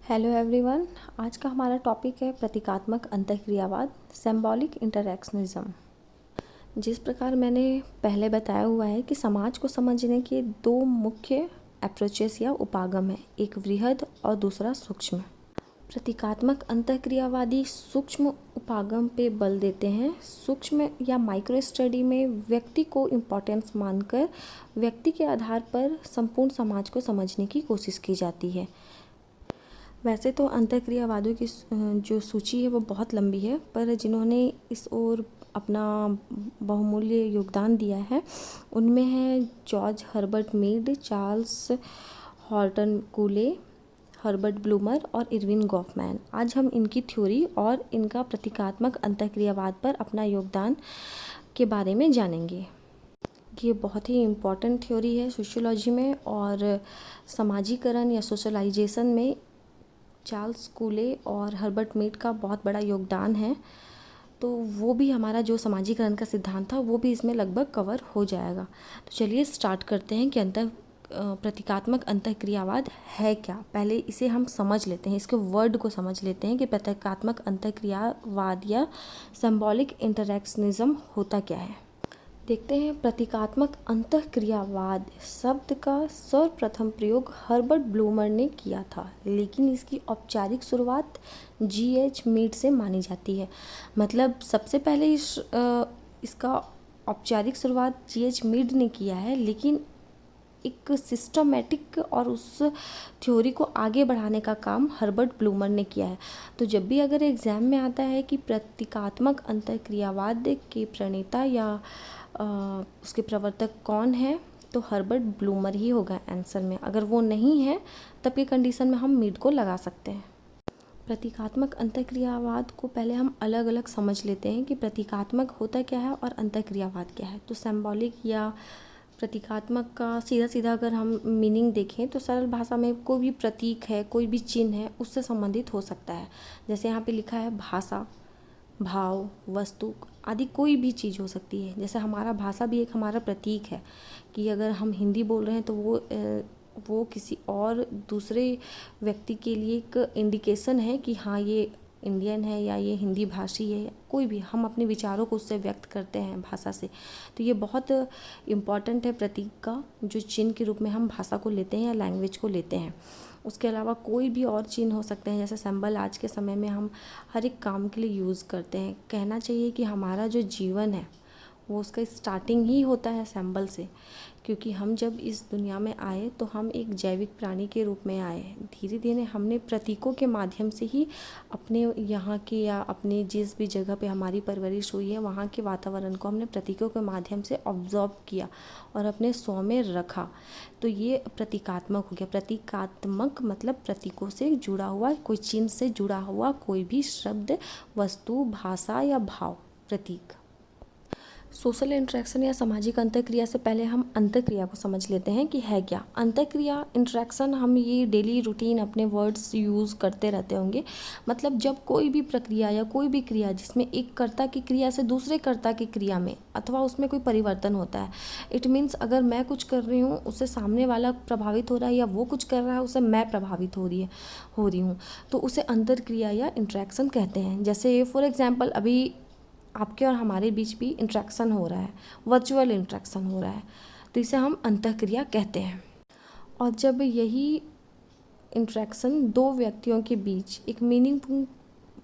Hello everyone. आज का हमारा टॉपिक है प्रतीकात्मक अंतःक्रियावाद, सिंबॉलिक इंटरैक्शनिज्म। जिस प्रकार मैंने पहले बताया हुआ है कि समाज को समझने के दो मुख्य अप्रोचेस या उपागम हैं, एक वृहद और दूसरा सूक्ष्म। प्रतीकात्मक अंतःक्रियावादी सूक्ष्म उपागम पे बल देते हैं। सूक्ष्म या माइक्रो स्टडी में व्यक्ति को इम्पोर्टेंस मानकर व्यक्ति के आधार पर संपूर्ण समाज को समझने की कोशिश की जाती है। वैसे तो अंतःक्रियावादियों की जो सूची है वो बहुत लंबी है, पर जिन्होंने इस ओर अपना बहुमूल्य योगदान दिया है उनमें है George Herbert Mead, Charles Horton Cooley, Herbert Blumer और इरविन गॉफमैन। आज हम इनकी थ्योरी और इनका प्रतीकात्मक अंतःक्रियावाद पर अपना योगदान के बारे में जानेंगे। ये बहुत ही इम्पॉर्टेंट थ्योरी है सोशियोलॉजी में, और समाजीकरण या सोशलाइजेशन में चार्ल्स कूले और हर्बर्ट मीड का बहुत बड़ा योगदान है। तो वो भी हमारा जो समाजीकरण का सिद्धांत था वो भी इसमें लगभग कवर हो जाएगा। तो चलिए स्टार्ट करते हैं कि प्रतीकात्मक अंतःक्रियावाद है क्या। पहले इसे हम समझ लेते हैं, इसके वर्ड को समझ लेते हैं कि प्रतीकात्मक अंतःक्रियावाद या सिंबॉलिक इंटरैक्शनिज्म होता क्या है। देखते हैं। प्रतीकात्मक अंतःक्रियावाद शब्द का सर्वप्रथम प्रयोग हर्बर्ट ब्लूमर ने किया था, लेकिन इसकी औपचारिक शुरुआत G.H. मीड से मानी जाती है। मतलब सबसे पहले इसका औपचारिक शुरुआत G.H. मीड ने किया है, लेकिन एक सिस्टमेटिक और उस थ्योरी को आगे बढ़ाने का काम हर्बर्ट ब्लूमर ने किया है। तो जब भी अगर एग्ज़ाम में आता है कि प्रतीकात्मक अंतःक्रियावाद के प्रणेता या उसके प्रवर्तक कौन है, तो हर्बर्ट ब्लूमर ही होगा आंसर में। अगर वो नहीं है तब की कंडीशन में हम मीड को लगा सकते हैं। प्रतीकात्मक अंतःक्रियावाद को पहले हम अलग अलग समझ लेते हैं कि प्रतीकात्मक होता क्या है और अंतःक्रियावाद क्या है। तो सिंबॉलिक या प्रतीकात्मक का सीधा सीधा अगर हम मीनिंग देखें तो सरल भाषा में कोई भी प्रतीक है, कोई भी चिन्ह है, उससे संबंधित हो सकता है। जैसे यहाँ पे लिखा है भाषा, भाव, वस्तु आदि कोई भी चीज़ हो सकती है। जैसे हमारा भाषा भी एक हमारा प्रतीक है कि अगर हम हिंदी बोल रहे हैं तो वो किसी और दूसरे व्यक्ति के लिए एक इंडिकेशन है कि हाँ ये इंडियन है या ये हिंदी भाषी है। कोई भी हम अपने विचारों को उससे व्यक्त करते हैं भाषा से। तो ये बहुत इम्पॉर्टेंट है प्रतीक का, जो चिन्ह के रूप में हम भाषा को लेते हैं या लैंग्वेज को लेते हैं। उसके अलावा कोई भी और चिन्ह हो सकते हैं, जैसे सिंबल आज के समय में हम हर एक काम के लिए यूज़ करते हैं। कहना चाहिए कि हमारा जो जीवन है वो उसका स्टार्टिंग ही होता है सिंबल से, क्योंकि हम जब इस दुनिया में आए तो हम एक जैविक प्राणी के रूप में आए। धीरे धीरे हमने प्रतीकों के माध्यम से ही अपने यहाँ के या अपने जिस भी जगह पे हमारी परवरिश हुई है वहाँ के वातावरण को हमने प्रतीकों के माध्यम से ऑब्जर्व किया और अपने स्व में रखा। तो ये प्रतीकात्मक हो गया। प्रतीकात्मक मतलब प्रतीकों से जुड़ा हुआ, कोई चिन्ह से जुड़ा हुआ कोई भी शब्द, वस्तु, भाषा या भाव, प्रतीक। सोशल इंटरेक्शन या सामाजिक अंतःक्रिया से पहले हम अंतःक्रिया को समझ लेते हैं कि है क्या। अंतःक्रिया, इंटरेक्शन, हम ये डेली रूटीन अपने वर्ड्स यूज़ करते रहते होंगे। मतलब जब कोई भी प्रक्रिया या कोई भी क्रिया जिसमें एक कर्ता की क्रिया से दूसरे कर्ता की क्रिया में अथवा उसमें कोई परिवर्तन होता है, इट मीन्स अगर मैं कुछ कर रही हूँ उससे सामने वाला प्रभावित हो रहा है, या वो कुछ कर रहा है उससे मैं प्रभावित हो रही हूँ, तो उसे अंतःक्रिया या इंटरेक्शन कहते हैं। जैसे फॉर एग्जाम्पल अभी आपके और हमारे बीच भी इंट्रैक्शन हो रहा है, वर्चुअल इंट्रैक्शन हो रहा है, तो इसे हम अंतःक्रिया कहते हैं। और जब यही इंट्रैक्शन दो व्यक्तियों के बीच एक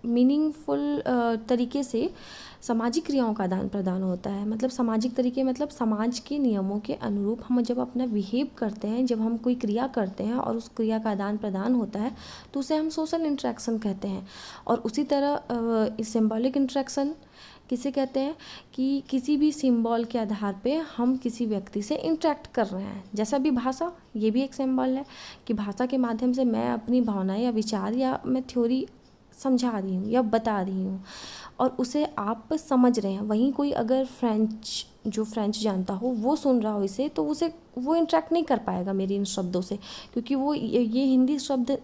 मीनिंगफुल तरीके से सामाजिक क्रियाओं का आदान प्रदान होता है, मतलब सामाजिक तरीके मतलब समाज के नियमों के अनुरूप हम जब अपना बिहेव करते हैं, जब हम कोई क्रिया करते हैं और उस क्रिया का आदान प्रदान होता है, तो उसे हम सोशल इंट्रैक्शन कहते हैं। और उसी तरह सिंबॉलिक इंट्रैक्शन किसे कहते हैं कि किसी भी सिंबल के आधार पे हम किसी व्यक्ति से इंटरेक्ट कर रहे हैं। जैसा भी भाषा, ये भी एक सिंबल है कि भाषा के माध्यम से मैं अपनी भावनाएं या विचार या मैं थ्योरी समझा रही हूँ या बता रही हूँ और उसे आप समझ रहे हैं। वहीं कोई अगर फ्रेंच जानता हो वो सुन रहा हो इसे, तो वो इंटरेक्ट नहीं कर पाएगा मेरी इन शब्दों से, क्योंकि वो ये हिंदी शब्द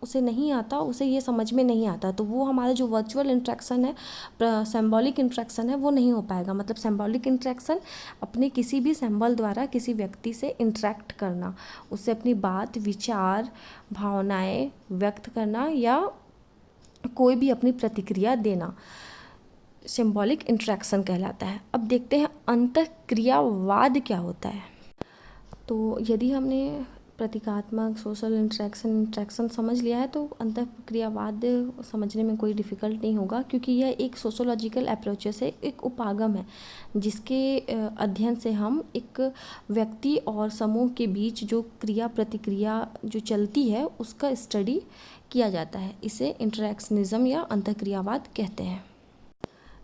उसे नहीं आता, उसे ये समझ में नहीं आता, तो वो हमारा जो वर्चुअल इंट्रैक्शन है, सिंबॉलिक इंट्रैक्शन है, वो नहीं हो पाएगा। मतलब सिंबॉलिक इंट्रैक्शन अपने किसी भी सिंबल द्वारा किसी व्यक्ति से इंटरेक्ट करना, उससे अपनी बात, विचार, भावनाएं व्यक्त करना या कोई भी अपनी प्रतिक्रिया देना, सिंबॉलिक इंट्रैक्शन कहलाता है। अब देखते हैं अंतःक्रियावाद क्या होता है। तो यदि हमने प्रतीकात्मक, सोशल इंट्रैक्शन समझ लिया है, तो अंतःक्रियावाद समझने में कोई डिफ़िकल्ट नहीं होगा, क्योंकि यह एक सोशोलॉजिकल अप्रोच से एक उपागम है, जिसके अध्ययन से हम एक व्यक्ति और समूह के बीच जो क्रिया प्रतिक्रिया जो चलती है उसका स्टडी किया जाता है। इसे इंटरैक्शनिज्म या अंतःक्रियावाद कहते हैं।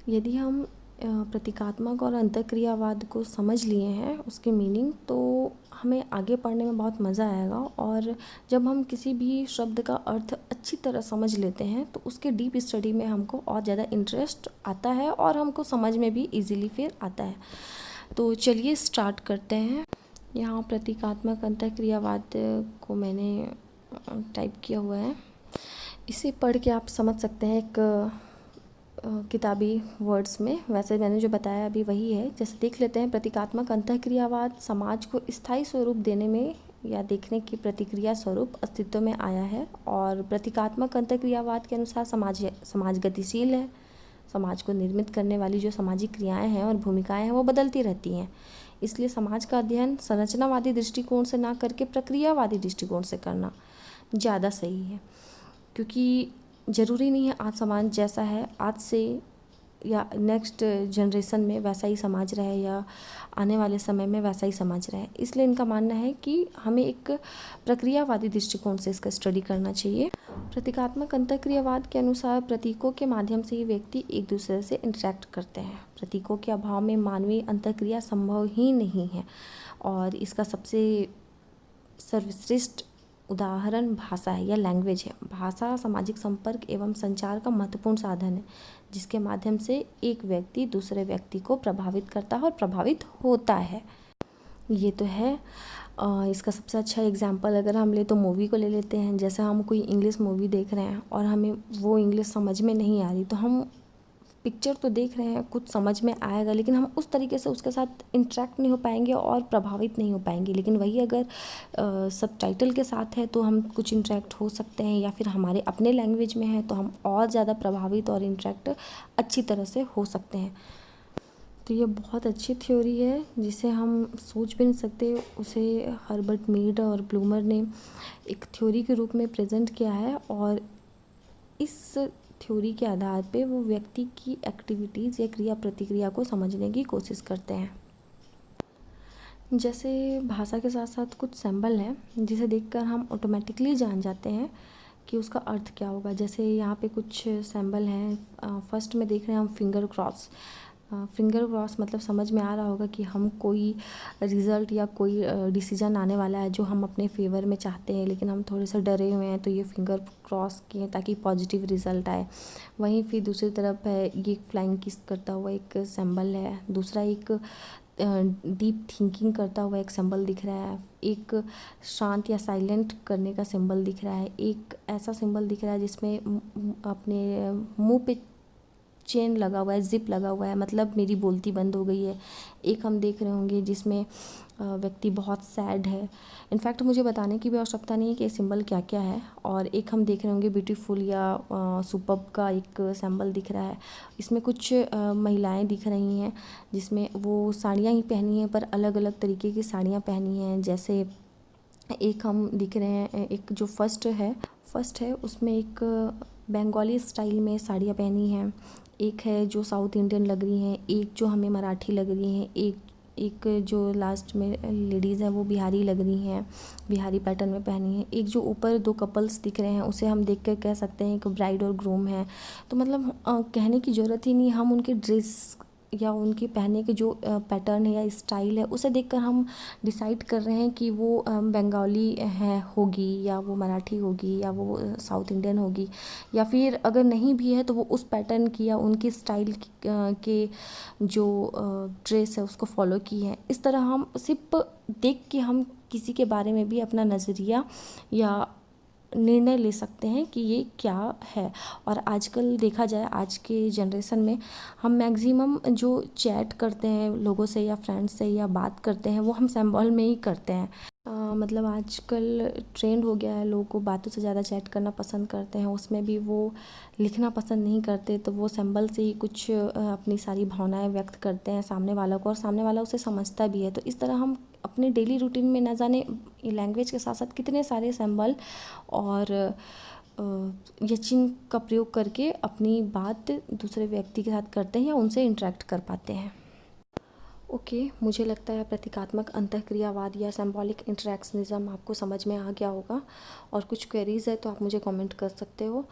यदि हम प्रतीकात्मक और अंतःक्रियावाद को समझ लिए हैं, उसके मीनिंग, तो हमें आगे पढ़ने में बहुत मज़ा आएगा। और जब हम किसी भी शब्द का अर्थ अच्छी तरह समझ लेते हैं तो उसके डीप स्टडी में हमको और ज़्यादा इंटरेस्ट आता है और हमको समझ में भी इजीली फिर आता है। तो चलिए स्टार्ट करते हैं। यहाँ प्रतीकात्मक अंतःक्रियावाद को मैंने टाइप किया हुआ है, इसे पढ़ के आप समझ सकते हैं एक किताबी वर्ड्स में। वैसे मैंने जो बताया अभी वही है। जैसे देख लेते हैं, प्रतीकात्मक अंतःक्रियावाद समाज को स्थायी स्वरूप देने में या देखने की प्रतिक्रिया स्वरूप अस्तित्व में आया है। और प्रतीकात्मक अंतःक्रियावाद के अनुसार समाज गतिशील है। समाज को निर्मित करने वाली जो सामाजिक क्रियाएं हैं और भूमिकाएं हैं वो बदलती रहती हैं। इसलिए समाज का अध्ययन संरचनावादी दृष्टिकोण से ना करके प्रक्रियावादी दृष्टिकोण से करना ज़्यादा सही है, क्योंकि ज़रूरी नहीं है आज समाज जैसा है आज से या नेक्स्ट जनरेशन में वैसा ही समाज रहे या आने वाले समय में वैसा ही समाज रहे। इसलिए इनका मानना है कि हमें एक प्रक्रियावादी दृष्टिकोण से इसका स्टडी करना चाहिए। प्रतीकात्मक अंतःक्रियावाद के अनुसार प्रतीकों के माध्यम से ही व्यक्ति एक दूसरे से इंटरेक्ट करते हैं। प्रतीकों के अभाव में मानवीय अंतःक्रिया संभव ही नहीं है। और इसका सबसे सर्वश्रेष्ठ उदाहरण भाषा है या लैंग्वेज है। भाषा सामाजिक संपर्क एवं संचार का महत्वपूर्ण साधन है, जिसके माध्यम से एक व्यक्ति दूसरे व्यक्ति को प्रभावित करता है और प्रभावित होता है। ये तो है। इसका सबसे अच्छा एग्जाम्पल अगर हम ले तो मूवी को ले लेते हैं। जैसे हम कोई इंग्लिश मूवी देख रहे हैं और हमें वो इंग्लिश समझ में नहीं आ रही, तो हम पिक्चर तो देख रहे हैं, कुछ समझ में आएगा, लेकिन हम उस तरीके से उसके साथ इंटरेक्ट नहीं हो पाएंगे और प्रभावित नहीं हो पाएंगे। लेकिन वही अगर सबटाइटल के साथ है तो हम कुछ इंटरेक्ट हो सकते हैं, या फिर हमारे अपने लैंग्वेज में है तो हम और ज़्यादा प्रभावित और इंटरेक्ट अच्छी तरह से हो सकते हैं। तो ये बहुत अच्छी थ्योरी है जिसे हम सोच भी नहीं सकते। उसे हर्बर्ट मीड और ब्लूमर ने एक थ्योरी के रूप में प्रेजेंट किया है, और इस थ्योरी के आधार पे वो व्यक्ति की एक्टिविटीज़ या क्रिया प्रतिक्रिया को समझने की कोशिश करते हैं। जैसे भाषा के साथ साथ कुछ सिंबल हैं जिसे देखकर हम ऑटोमेटिकली जान जाते हैं कि उसका अर्थ क्या होगा। जैसे यहाँ पे कुछ सिंबल हैं। फर्स्ट में देख रहे हैं हम फिंगर क्रॉस। फिंगर क्रॉस मतलब समझ में आ रहा होगा कि हम कोई रिज़ल्ट या कोई डिसीजन आने वाला है जो हम अपने फेवर में चाहते हैं, लेकिन हम थोड़े से डरे हुए हैं, तो ये फिंगर क्रॉस किए ताकि पॉजिटिव रिज़ल्ट आए। वहीं फिर दूसरी तरफ है, ये फ्लाइंग किस करता हुआ एक सिंबल है। दूसरा एक डीप थिंकिंग करता हुआ एक सिंबल दिख रहा है। एक शांत या साइलेंट करने का सिंबल दिख रहा है। एक ऐसा सिंबल दिख रहा है जिसमें अपने मुंह पे चेन लगा हुआ है, जिप लगा हुआ है, मतलब मेरी बोलती बंद हो गई है। एक हम देख रहे होंगे जिसमें व्यक्ति बहुत सैड है। इनफैक्ट मुझे बताने की भी आवश्यकता नहीं है कि ये सिंबल क्या क्या है। और एक हम देख रहे होंगे ब्यूटीफुल या सुपर्ब का एक सिंबल दिख रहा है। इसमें कुछ महिलाएं दिख रही हैं जिसमें वो साड़ियाँ ही पहनी हैं, पर अलग अलग तरीके की साड़ियाँ पहनी हैं। जैसे एक हम दिख रहे हैं, एक जो फर्स्ट है उसमें एक बंगाली स्टाइल में साड़ियाँ पहनी हैं। एक है जो साउथ इंडियन लग रही हैं, एक जो हमें मराठी लग रही हैं, एक जो लास्ट में लेडीज़ हैं वो बिहारी लग रही हैं, बिहारी पैटर्न में पहनी है। एक जो ऊपर दो कपल्स दिख रहे हैं उसे हम देख कर कह सकते हैं कि ब्राइड और ग्रूम है। तो मतलब कहने की ज़रूरत ही नहीं, हम उनके ड्रेस या उनके पहनने के जो पैटर्न है या स्टाइल है उसे देखकर हम डिसाइड कर रहे हैं कि वो बंगाली है होगी, या वो मराठी होगी, या वो साउथ इंडियन होगी, या फिर अगर नहीं भी है तो वो उस पैटर्न की या उनकी स्टाइल के जो ड्रेस है उसको फॉलो की है। इस तरह हम सिर्फ देख के हम किसी के बारे में भी अपना नज़रिया या निर्णय ले सकते हैं कि ये क्या है। और आजकल देखा जाए, आज के जनरेशन में हम मैक्सिमम जो चैट करते हैं लोगों से या फ्रेंड्स से या बात करते हैं वो हम सिंबल में ही करते हैं। मतलब आजकल ट्रेंड हो गया है, लोगों को बातों से ज़्यादा चैट करना पसंद करते हैं, उसमें भी वो लिखना पसंद नहीं करते, तो वो सिंबल से ही कुछ अपनी सारी भावनाएं व्यक्त करते हैं सामने वाला को, और सामने वाला उसे समझता भी है। तो इस तरह हम अपने डेली रूटीन में न जाने लैंग्वेज के साथ साथ कितने सारे सिंबल और या चिन्ह का प्रयोग करके अपनी बात दूसरे व्यक्ति के साथ करते हैं या उनसे इंटरेक्ट कर पाते हैं। ओके, मुझे लगता है प्रतीकात्मक अंतःक्रियावाद या सिंबॉलिक इंटरैक्शनिज्म आपको समझ में आ गया होगा, और कुछ क्वेरीज़ है तो आप मुझे कमेंट कर सकते हो।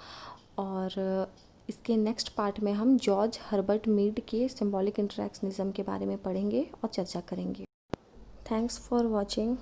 और इसके नेक्स्ट पार्ट में हम जॉर्ज हर्बर्ट मीड के सिंबॉलिक इंटरैक्शनिज्म के बारे में पढ़ेंगे और चर्चा करेंगे। Thanks for watching.